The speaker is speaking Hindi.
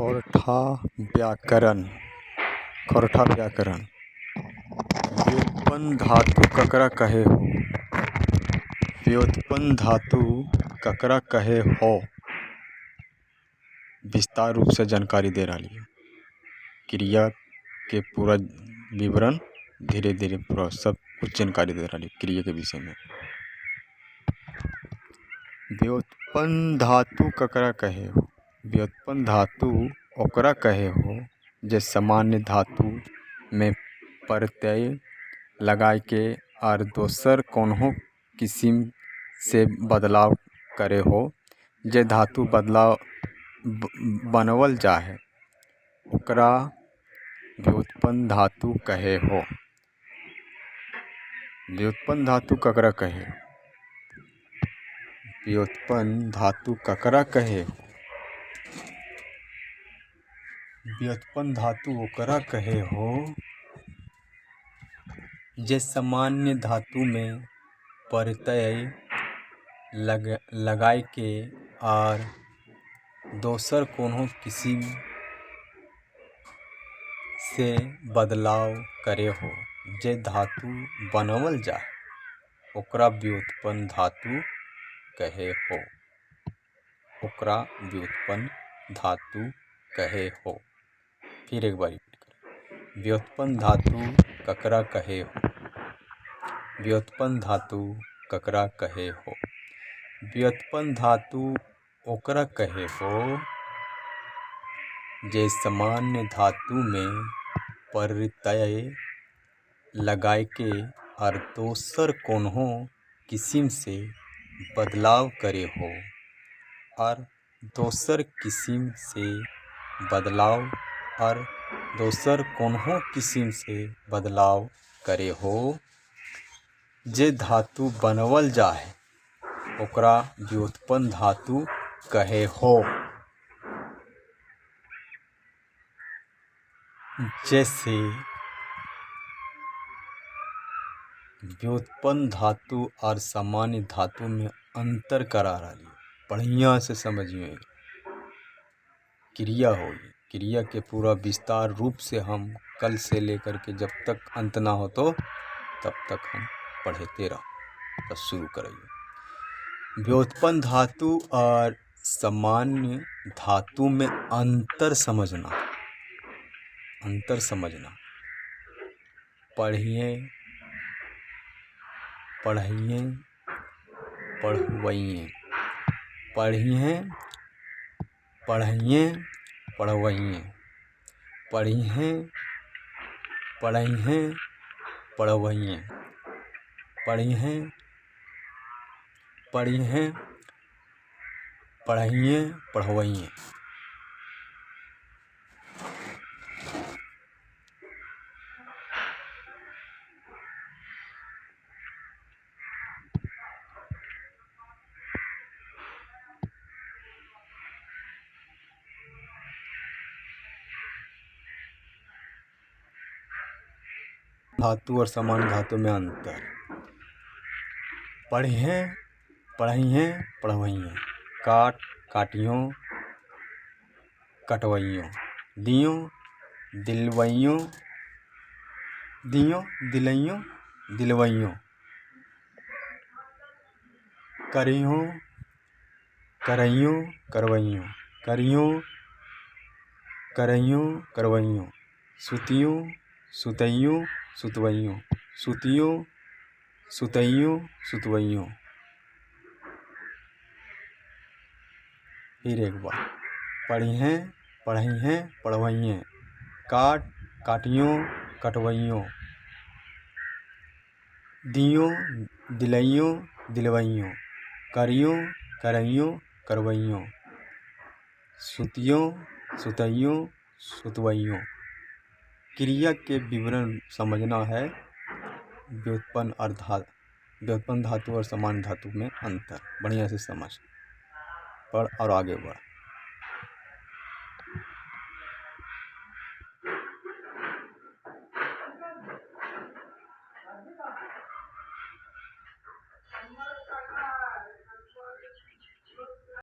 खौरठा व्याकरण। खौरठा व्याकरण। व्युत्पन्न धातु ककरा कहे हो। व्युत्पन्न धातु ककरा कहे हो विस्तार रूप से जानकारी दे रही है। क्रिया के पूरा विवरण धीरे धीरे पूरा सब कुछ जानकारी दे रही है क्रिया के विषय में। व्युत्पन्न धातु ककरा कहे हो। व्युत्पन्न धातु ओकरा कहे हो जे सामान्य धातु में प्रत्यय लगाए के और दोसर कोनो किस्म से बदलाव करे हो। जे धातु बदलाव बनावल जाए ओकरा व्युत्पन्न धातु कहे हो। व्युत्पन्न धातु ककरा कहे हो। व्युत्पन्न धातु ककरा कहे हो। व्युत्पन्न धातु ओकरा कहे हो जे सामान्य धातु में प्रत्यय लगाए के और दोसर कोनो किस्म से बदलाव करे हो। जे धातु बनावल जाए ओकरा व्युत्पन्न धातु कहे हो। ओकरा व्युत्पन्न धातु कहे हो। फिर एक बार रिपीट करें। व्युत्पन्न धातु ककरा कहे हो। व्युत्पन्न धातु ककरा कहे हो। व्युत्पन्न धातु ओकरा कहे हो जे सामान्य धातु में प्रत्यय लगाए के और दोसर कोनो किस्म से बदलाव करे हो। और दोसर किस्म से बदलाव और दोसर कोनो किस्म से बदलाव करे हो। जे धातु बनावल जाए ओकरा व्युत्पन्न धातु कहे हो। जैसे व्युत्पन्न धातु और सामान्य धातु में अंतर करा रही है। बढ़िया से समझिए। क्रिया होगी। क्रिया के पूरा विस्तार रूप से हम कल से लेकर के जब तक अंत ना हो तो तब तक हम पढ़ते रहो। बस शुरू करिए। व्युत्पन्न धातु और सामान्य धातु में अंतर समझना। अंतर समझना। पढ़िए पढ़िए पढ़वाइए। पढ़िए पढ़िए पढ़वाइए। पढ़िए पढ़िए पढ़वाइए। पढ़िए पढ़िए पढ़िए पढ़वाइए। धातु और सामान्य धातु में अंतर। पढ़िए पढ़िए पढ़वाइए। काट काटियों कटवाइयों। दियों दिलवाइयों। दियों दिलाइयों दिलवाइयों। करियों करइयों करवाइयों। करियों करइयों करवाइयों। सुतियों सुतइयों सुतवाइयों। सुतियों सुतइयों सुतवाइयों। फिर एक बार। पढ़िए पढ़िए पढ़वाइए। काट काटियों कटवाइयों। दियों दिलाइयों दिलवाइयों। करियों करइयों करवाइयों। सुतियों सुतइयों सुतवाइयों। क्रिया के विवरण समझना है। व्युत्पन्न धातु और सामान्य धातु में अंतर बढ़िया से समझ पढ़ और आगे बढ़।